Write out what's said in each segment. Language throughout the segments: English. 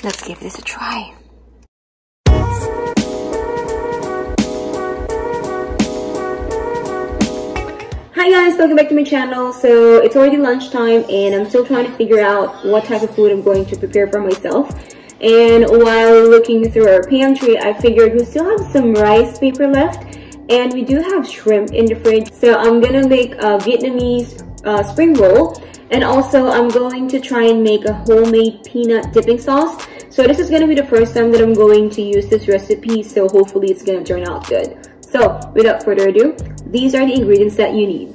Let's give this a try. Hi guys, welcome back to my channel. So it's already lunchtime and I'm still trying to figure out what type of food I'm going to prepare for myself. And while looking through our pantry, I figured we still have some rice paper left and we do have shrimp in the fridge. So I'm gonna make a Vietnamese spring roll, and also I'm going to try and make a homemade peanut dipping sauce. So this is gonna be the first time that I'm going to use this recipe, so hopefully it's gonna turn out good. So without further ado, these are the ingredients that you need.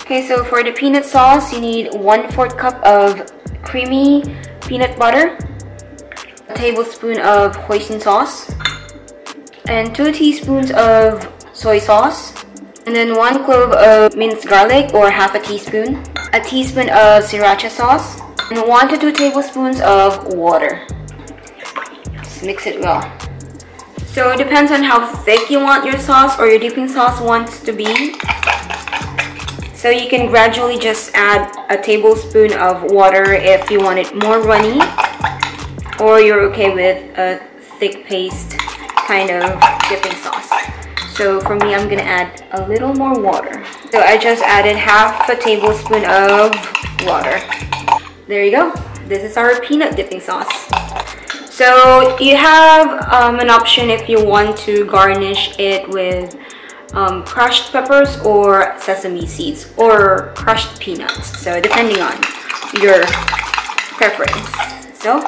Okay, so for the peanut sauce, you need 1/4 cup of creamy peanut butter, a tablespoon of hoisin sauce, and 2 teaspoons of soy sauce, and then 1 clove of minced garlic or half a teaspoon, a teaspoon of sriracha sauce, and 1 to 2 tablespoons of water. Just mix it well. So it depends on how thick you want your sauce or your dipping sauce wants to be. So you can gradually just add a tablespoon of water if you want it more runny, or you're okay with a thick paste kind of dipping sauce. So for me, I'm gonna add a little more water. So I just added half a tablespoon of water. There you go. This is our peanut dipping sauce. So you have an option if you want to garnish it with crushed peppers or sesame seeds or crushed peanuts. So depending on your preference. So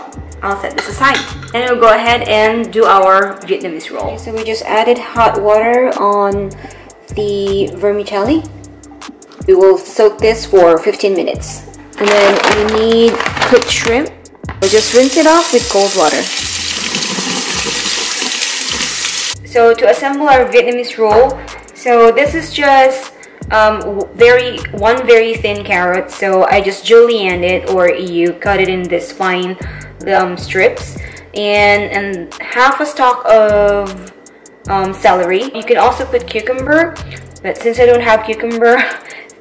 I'll set this aside. And we'll go ahead and do our Vietnamese roll. Okay, so we just added hot water on the vermicelli. We will soak this for 15 minutes. And then we need cooked shrimp. We'll just rinse it off with cold water. So to assemble our Vietnamese roll, so this is just one very thin carrot. So I just julienne it, or you cut it in this fine strips, and half a stalk of celery. You can also put cucumber, but since I don't have cucumber,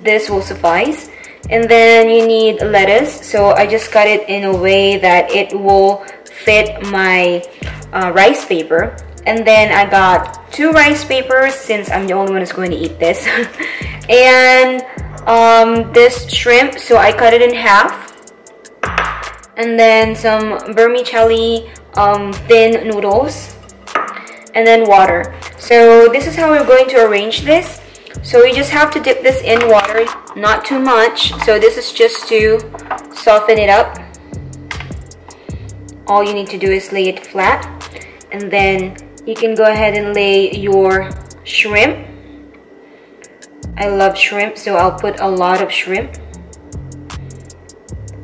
this will suffice. And then you need lettuce, so I just cut it in a way that it will fit my rice paper. And then I got 2 rice papers since I'm the only one who's going to eat this. And this shrimp, so I cut it in half. And then some vermicelli thin noodles, and then water. So this is how we're going to arrange this. So you just have to dip this in water, not too much. So this is just to soften it up. All you need to do is lay it flat, and then you can go ahead and lay your shrimp. I love shrimp, so I'll put a lot of shrimp.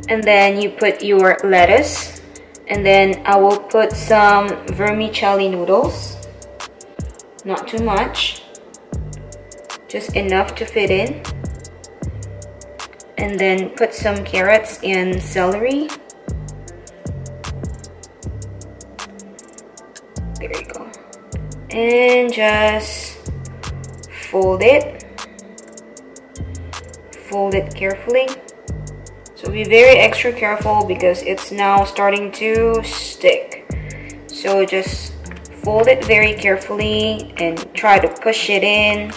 And then you put your lettuce, and then I will put some vermicelli noodles. Not too much, just enough to fit in. And then put some carrots and celery. There you go. And just fold it. Fold it carefully. So be very extra careful because it's now starting to stick. So just fold it very carefully and try to push it in.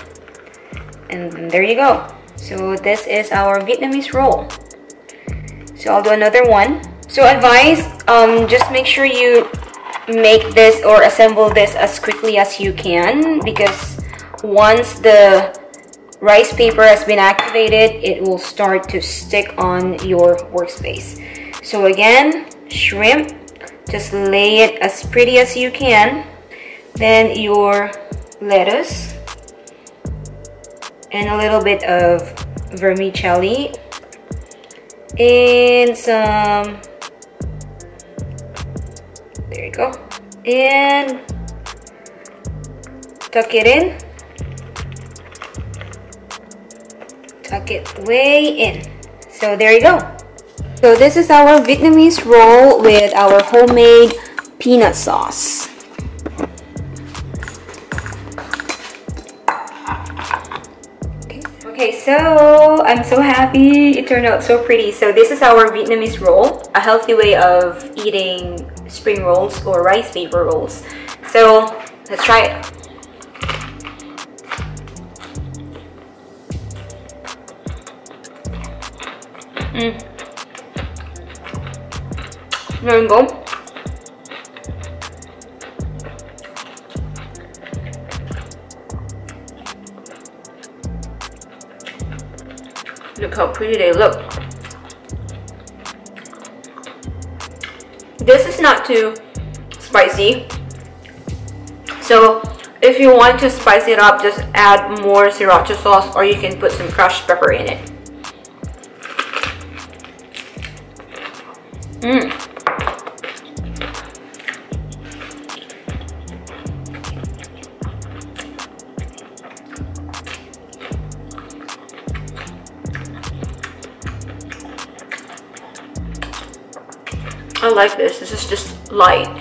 And there you go. So this is our Vietnamese roll. So I'll do another one. So advice, just make sure you make this or assemble this as quickly as you can, because once the rice paper has been activated, it will start to stick on your workspace. So again, shrimp, just lay it as pretty as you can. Then your lettuce and a little bit of vermicelli and some, there you go, and tuck it in. Tuck it way in. So there you go. So this is our Vietnamese roll with our homemade peanut sauce. Okay. Okay, so I'm so happy. It turned out so pretty. So this is our Vietnamese roll, a healthy way of eating spring rolls or rice paper rolls. So let's try it. There you go. Look how pretty they look. This is not too spicy. So if you want to spice it up, just add more sriracha sauce, or you can put some crushed pepper in it. I like this. This is just light.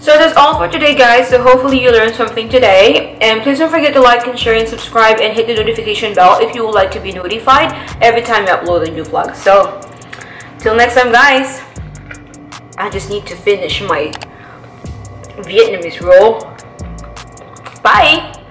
So that's all for today, guys. So hopefully you learned something today, and please don't forget to like and share and subscribe and hit the notification bell if you would like to be notified every time I upload a new vlog. So till next time, guys, I just need to finish my Vietnamese roll. Bye.